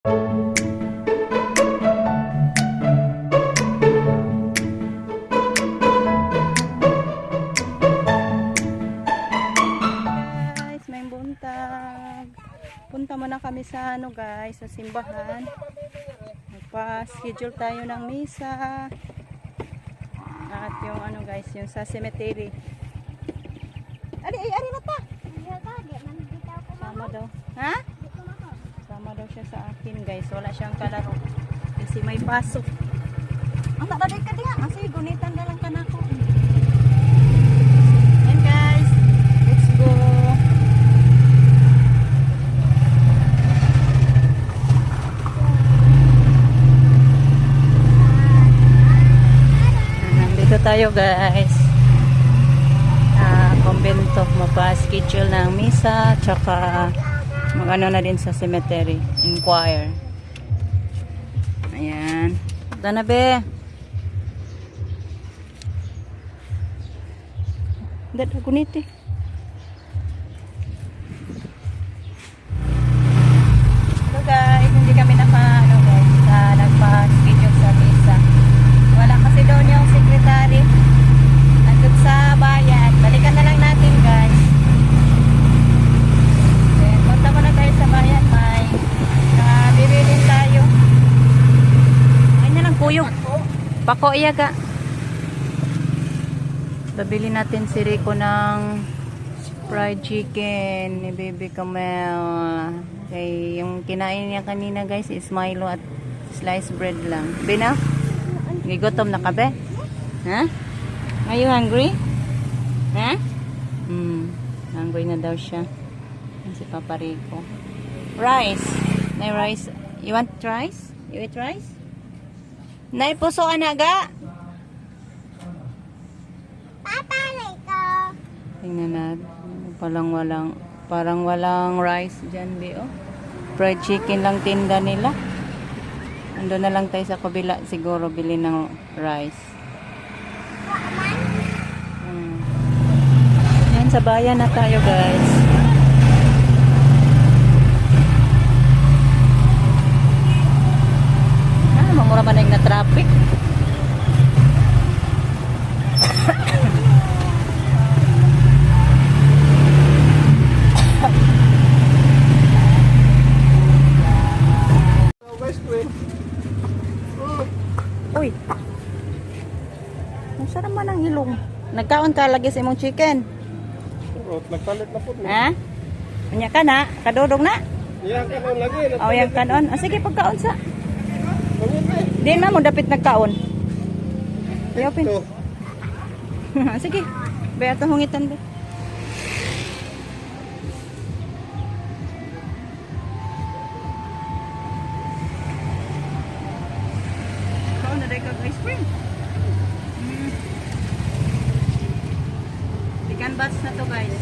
Guys, may buntag. Punta muna kami sa ano guys, sa simbahan. Nagpa-schedule tayo ng misa. At yung ano guys, yung sa cemetery. Ari na ta. Sama daw. Ha? Sama daw siya sa akin guys. Wala siyang kalaro. Kasi may pasok. Ang tataday ka din nga. Sige, gunitan na lang ka na ako. Yan guys. Let's go. Nandito tayo guys. Convento. Magpa-schedule ng misa. Tsaka mag-ano na din sa cemetery. Inquire. Ayan. Ito na be. Dada gunit eh. So guys, hindi kami nagpa-schedule sa misa. Wala kasi doon yung secretary. Nandun sa bayan. Balikan na lang natin guys. Then, punta muna tayo sa bayan. May bibilin tayo. Ayun na lang kuyog. Pako iyaga. Babili natin si Rico ng fried chicken ni Baby Camel. Okay, yung kinain niya kanina guys is Milo at sliced bread lang. Bina? Gigutom na ka be? Ha? Are you hungry? Ha? Hungry na daw siya. Yan si Papa Rico. Rice. Nay rice. You want rice? You eat rice? Nay puso anaga? Tingnan natin. Parang walang rice dyan, oh. Fried chicken lang tinda nila. Ando na lang tayo sa kabila. Siguro bili ng rice. Yan, sa bayan na tayo, guys. Mamura man na traffic. Uy. Masarap man ang ilong. Nagkaon ka lagi sa imong chicken. Nagpalit na po. Ha? Anya ka na? Kadudog na? Yang kanon lagi. Oh, yang kanon. Sige, pagkaon sa. Di na mo dapit nagkaon. Ayopin. Sige. Bayar to hungitan ba? Ice cream. Chicken bats na to guys.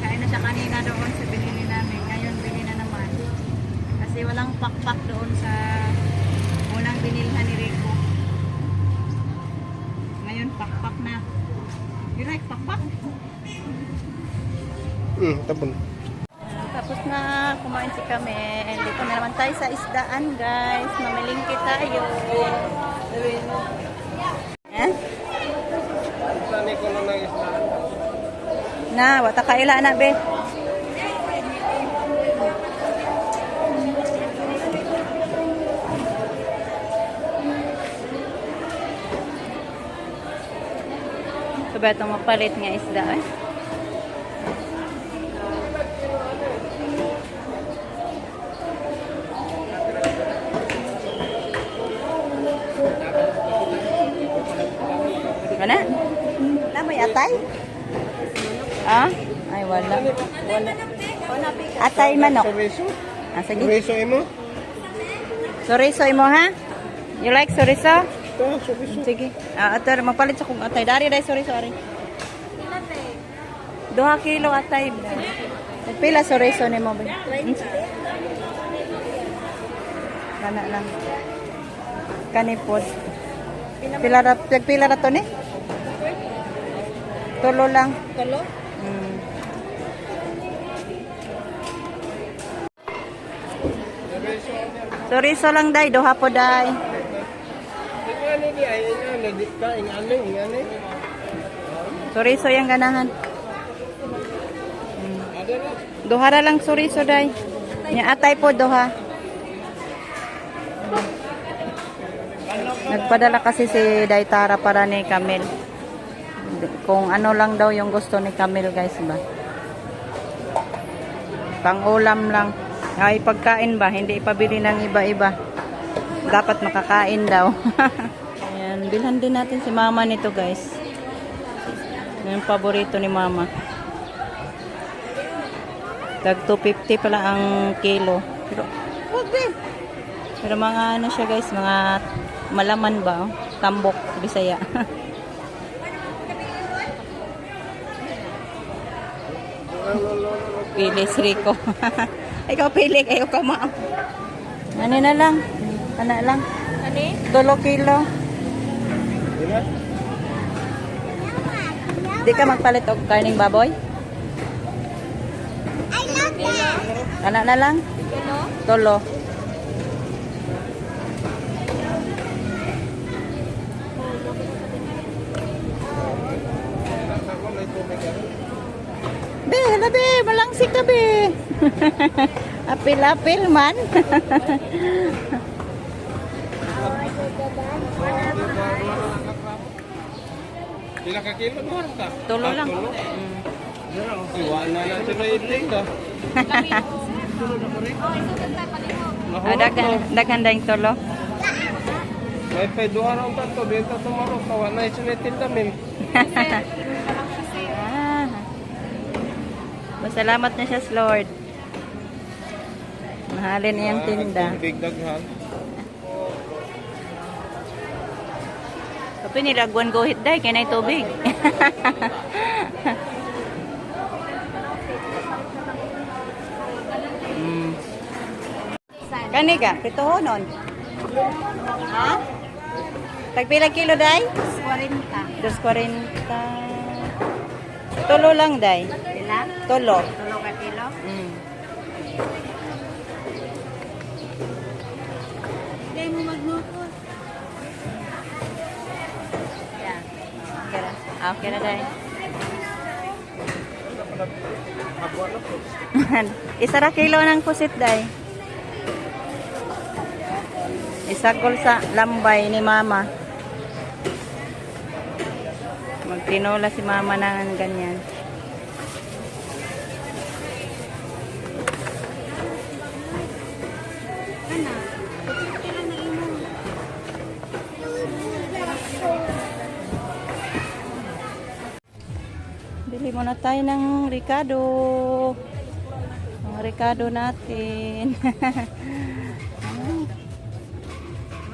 Kain na siya kanina doon sa binili namin. Ngayon bili na naman. Kasi walang pakpak doon sa unang binilhan ni Rico. Ngayon pakpak na. You like pakpak? Tapon. Tapos na kumain si kami. Dito na naman tayo sa isdaan guys. Mamilingki tayo. Eh? Sani ko na isdaan. Na, wata kaila na be. Ito ba itong mapalit nga isda eh? Mana? Namoy atay? Ah? Ay, wala. Wala. Atay manok. Soriso? Ah, sige. Soriso mo? Soriso mo ha? You like soriso? Ito, soriso. Sige. Ah, ato mapalit sa kung atay. Dari dai soriso ari. 2 kilo atay. Pila soriso nimo ba? Kana lang. Kanipod. Pila ra to ni? Tulo lang. Chorizo lang day, duha po day. Ingani di ay ingani di ka ingani. Chorizo yung ganahan. Ada na. Duha ra lang chorizo day. Nya atay po duha. Nagpadala kasi si Daytara para ni Camille. Kung ano lang daw yung gusto ni Camille guys ba. Pang-ulam lang. Ay pagkain ba, hindi ipabili ng iba-iba. Dapat makakain daw. Ayan, bilhan din natin si mama nito guys. Yung paborito ni mama. Tag 250 pala ang kilo. Pero, wag din. Pero mga ano siya guys, mga malaman ba? Oh? Tambok, Bisaya. Pili si Rico. Ikaw pili, kayo ka ma. Ano na lang? Ano lang? Ano? 2 kilo. Di ka magpalit og karning baboy? I love that. Ano na lang? Tolo. Be, labi, malangsik ka be. Apil-apil man. Pila ka kilo doon ka? Tulo lang. Iwan na lang sila iting ka. Daghan dahing tolo. May pay duha ra unta to benta tomorrow kawan na isinitin tamin. Ah. Masalamat na siya sa Lord. Mahalin niyang tinda. Big daghan. Kapag nilagwan guhit day, kaya na tubig. Kani ka? Pritohonon. Ha? Tagpila kilo day? 40. 2.40. Tulo lang day. Pila? Tulo. 3 ka kilo? Hindi mo magluto. Yeah. Okay na. Okay na day. Isa ra kilo ng pusit day. Isagol sa lambay ni mama. Magtinola si mama ng ganyan. Bili muna tayo ng Ricardo. Ang Ricardo natin.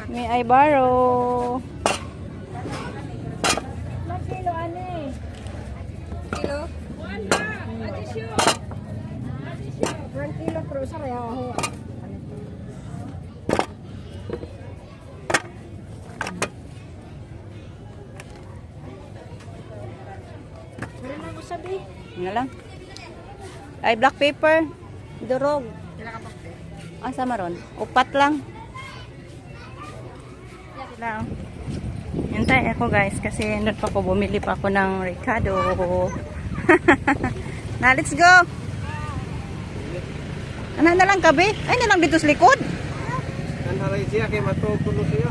May I borrow? Kilo ano eh? Kilo? 1 kilo pero sa kaya ako. Wala na ko sabi. Nga lang. Ay, black paper. Durog. Kailan ka pa? Asa maron? Upat lang. Lang. Hintay ako guys kasi doon pa ako bumili pa ako ng Ricardo. Na, let's go. Ano na lang kabe? Ay na lang dito sa likod. Kan haray siya kay matutulo siya.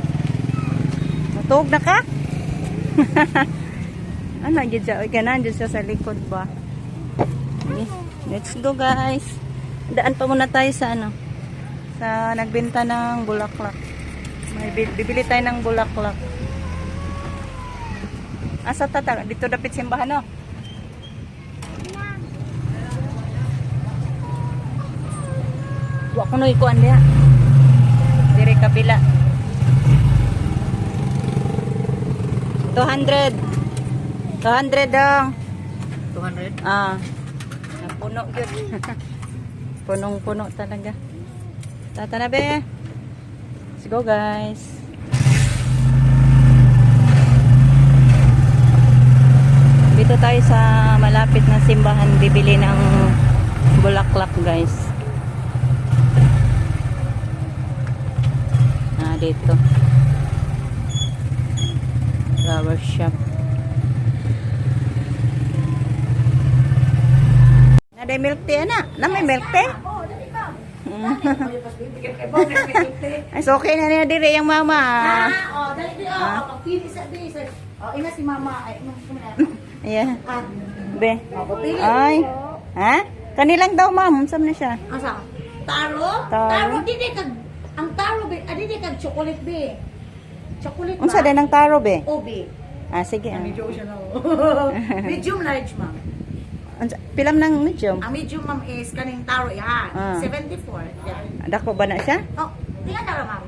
Matug na ka? Ano gid siya? Oy kanan dyan siya sa likod ba? Okay. Let's go guys. Daan pa muna tayo sa ano? Sa nagbenta ng bulaklak. May bibili tayo ng bulaklak. Asa tata? Dito dapit simbahan no? Wa ko no ikuan diha. Dire kabila. 200. 200 dong. 200. Ah. Puno gyud. Punong-puno talaga. Tata na be. Let's go guys. Dito tayo sa malapit na simbahan bibili ng bulaklak guys. dito. Flower shop. Naday milk tea na. Na may milk tea? Ay, so okay na niya diri yung mama. Dali, pili sa di. Ina si mama. Ay, Ayan. Be. Ay. Ha? Kanilang daw, ma'am. Saan na siya? asa? Taro? Taro. Dili kag ang taro be, dili kag chocolate be. Chocolate Unsa din ang taro, be? Obe. Ah, sige. Medyo siya na. Medium large, ma'am. Pilam ng medium. Ang medium, ma'am, is kaning taro yan. Ah. 74. Yan. Dako ba na siya? Oh, tingnan taro, ma'am.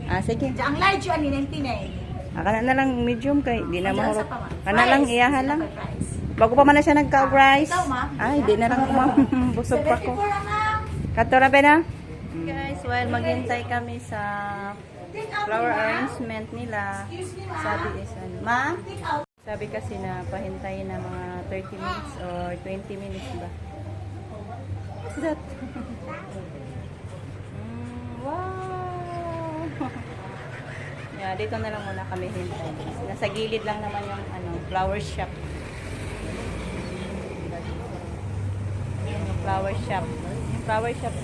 Ah, sige. Ang large yan, 99. Kana na lang medium kay di na mahurot. Sa pa, ma'am. Kana lang Fries, iyahan sila lang. pa fries. Bago pa man na siya nagka-rice. Ikaw, ma'am? Ay, di na lang ma'am. Busog pa ko. 74 lang, ma'am. Katora ba na? Guys, while maghintay kami sa Take out, flower ma'am. arrangement nila, Excuse me, ma'am. sabi is ano, ma'am? Take out. Sabi kasi na pahintayin na mga 30 minutes or 20 minutes ba? What's that? Wow! Yeah, dito na lang muna kami hintay. Nasa gilid lang naman yung ano, flower shop. Yung flower shop. Yung flower shop.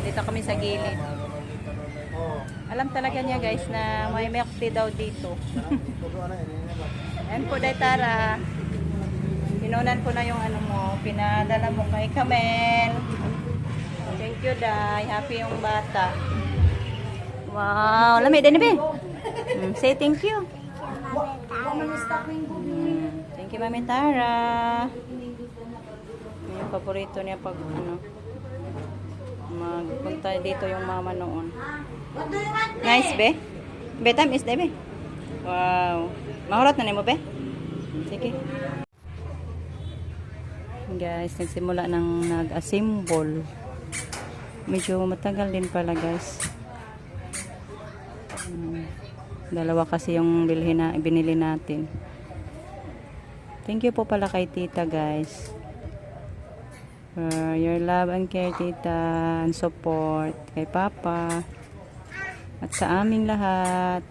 Dito kami sa gilid. Alam talaga niya guys na may milk tea daw dito. Ayan po, Day Tara. Pinunan ko na yung ano mo. Pinadala mo kay Kamel. Thank you, Day. Happy yung bata. Wow. Lamig din, be. Say thank you. Thank you, Mami Tara. Yung paborito niya pag ano, magpunta dito yung mama noon. What do you want? Nice, be. Betam is be. Wow. Mahurot na mo, be? Sige. Guys, nagsimula ng nag-assemble. Medyo matagal din pala, guys. Dalawa kasi yung binili natin. Thank you po pala kay tita, guys. For your love and care, tita, and support kay papa. At sa aming lahat.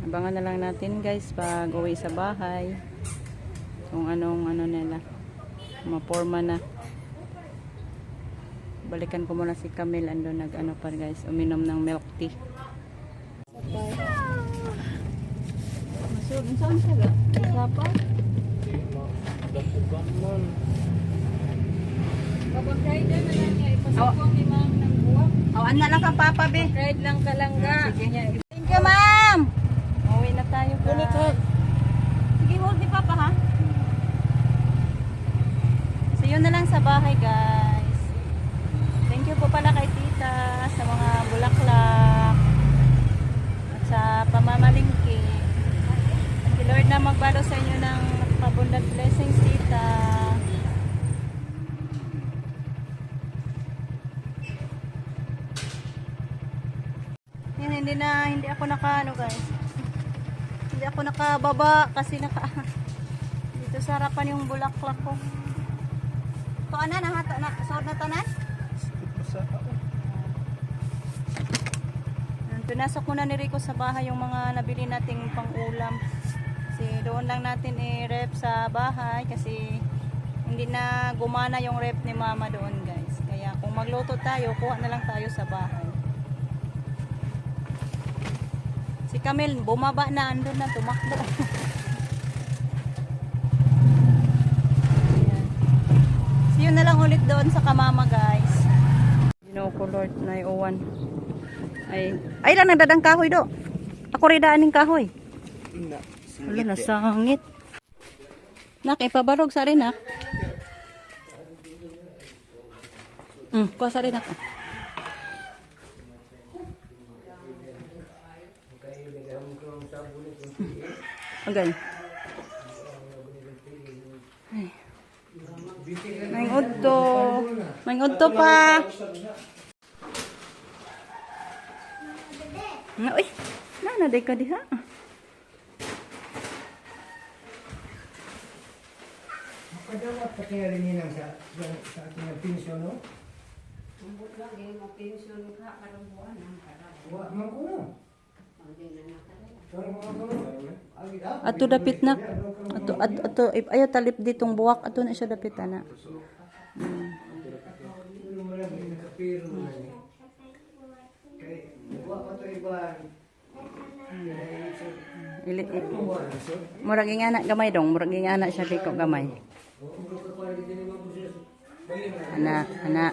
Abangan na lang natin guys pag uwi sa bahay. Kung anong ano nila. Maporma na. Balikan ko muna si Camille. Ando nag-ano pa guys. Uminom ng milk tea. Saan siya ga? Sapa? Dapugan man. Kapag rider na lang niya, ipasok ni ma'am ng buwak. Awan na lang kang papa, be. Ride lang ka lang ga. Thank you, ma'am. Uwi na tayo, guys. Sige, hold ni papa, ha? So, yun na lang sa bahay, guys. Thank you po pala kay tita sa mga bulaklak at sa pamamalingki. Si Lord na magbalo sa inyo ng abundant blessings, tita. Yan, hindi ako naka ano guys. Hindi ako nakababa kasi dito sa harapan yung bulaklak ko. To ana na hata na suod na tanan. Pinasok muna ni Rico sa bahay yung mga nabili nating pang-ulam. Kasi doon lang natin i-rep sa bahay kasi hindi na gumana yung rep ni mama doon guys. Kaya kung magluto tayo, kuha na lang tayo sa bahay. Si Camille, bumaba na, andun na, tumakbo. Ayan. So yun na lang ulit doon sa kamama guys. Color na iuwan. Ay lang nagdadang kahoy do. Ako rin daan ng kahoy. Wala na sangit. Nak, ipabarog sa rin nak. Kuha sa rin nak. Agay. Ay. May udto. May udto pa. Uy, nanaday ka diha. Kadawat pati nga rin yun sa ating pensyon, no? Ambot lagi mo pension ka karong buwan ang Wa man ko no. Pagdi na nakalala. Pero mga kuno. Ato dapit na. Ato ayo talip ditong buwak ato na siya dapit ana. Murag ingana gamay dong, murag ingana siya liko gamay. Ana.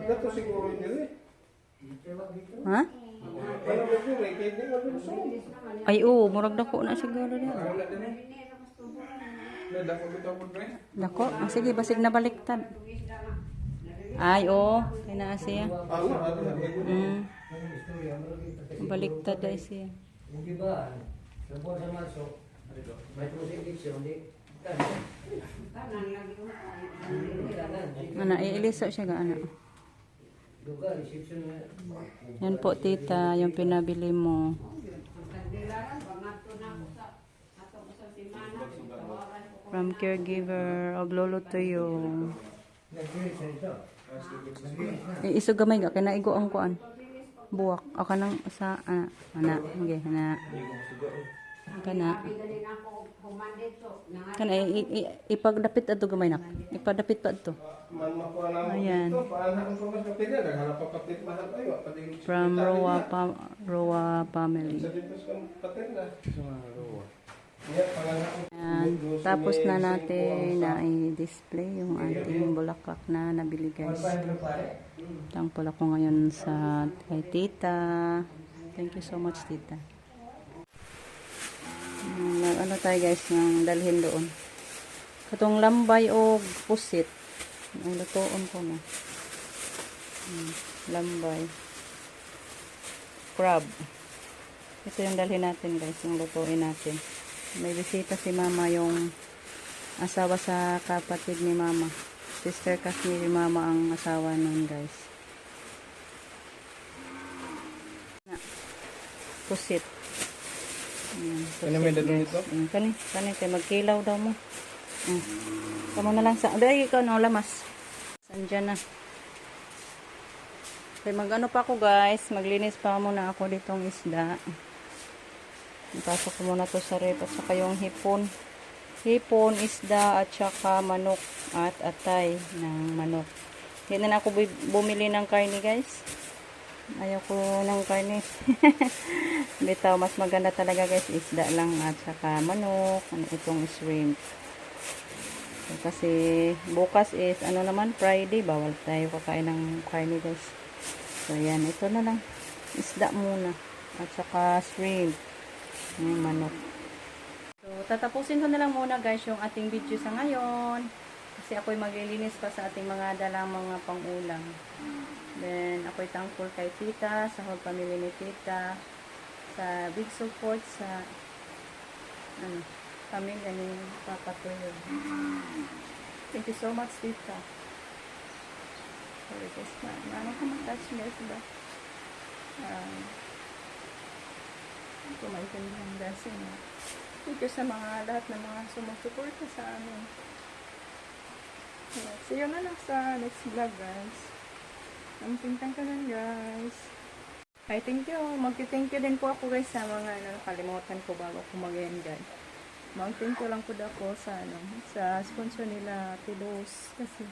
Dato siguro yun eh. Ha? Ano ba yun eh? Kaya hindi mo gusto. Ay oo, murag dako na siguro niya. Wala din eh. Dako bitaw po na eh. Dako, sige basig na baliktad. Ay oo, kina siya. Baliktad ay siya. Hindi ba? Sa buwan sa Marso, may prosecution, di? Ana, iiliso siya ga ana. Lugar, reception na. Yan po tita, yung pinabili mo. From caregiver of Lolo Tuyo. Nag-release na ito. Iso gamay ga kay naigo ang kuan. Buwak o kanang sa ana, okay, ana. Kana. Kana ipagdapit ato gamay nak. Ipadapit pa ato. Man makuha na mo Ayan. dito. Paano ko mas kapit na? Naghanap pa kapit mahal tayo. From Roa family. Sa dito sa kapit na. Yeah, pangalan ko. Ayan. Tapos na natin na i-display yung ating bulaklak na nabili guys. Thankful ako ngayon sa kay tita. Thank you so much tita. Ano tayo guys ng dalhin doon. Katong lambay o pusit. Ang lutoon ko na. Lambay. Crab. Ito yung dalhin natin guys. Yung lutuin natin. May bisita si mama, yung asawa sa kapatid ni mama. Sister kasi ni mama ang asawa nun guys. Pusit. Ayan, Ano may dadong dito? Kani tayo magkilaw daw mo. Kamu na lang sa, dahil ikaw no lamas. Sandyan na. Okay, mag-ano pa ako guys, maglinis pa muna ako ditong isda. Ipasok ko muna to sa rep at saka yung hipon. Hipon, isda at saka manok at atay ng manok. Hindi na ako bumili ng karne guys. Ayoko ng karne. Bitaw, mas maganda talaga guys, isda lang at saka manok. Itong shrimp. So, kasi bukas is ano naman, Friday. Bawal tayo kakain ng karne guys. So yan, ito na lang. Isda muna. At saka shrimp. Yung manok. So tatapusin ko na lang muna guys yung ating video sa ngayon. Kasi ako'y maglilinis pa sa ating mga dalang mga pang-ulam. Then, ako'y thankful kay tita, sa whole family ni tita, sa big support sa pamilya ni Papa Tuyo. Thank you so much, tita. Sorry guys, ano ka mag-touch guys ba? Kumaintindihan kasi na. Thank you sa mga lahat ng mga sumusuporta sa amin. Yeah, see you na lang sa next vlog guys. Ang pintang ka lang guys. Ay, thank you. Mag-thank you din po ako guys sa mga nakalimutan ko bago ako mag-end guys. Mag-thank you lang po ako sa sa sponsor nila Tilos kasi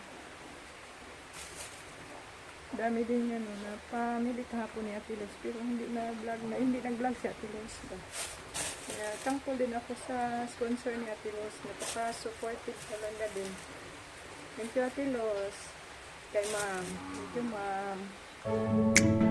dami din yan na pamili kahapon ni Atilos pero hindi nag-vlog si Atilos ba. Kaya thankful din ako sa sponsor ni Atilos, napaka-supportive talaga din. Thank you Atilos. Kay ma'am. Thank you ma'am.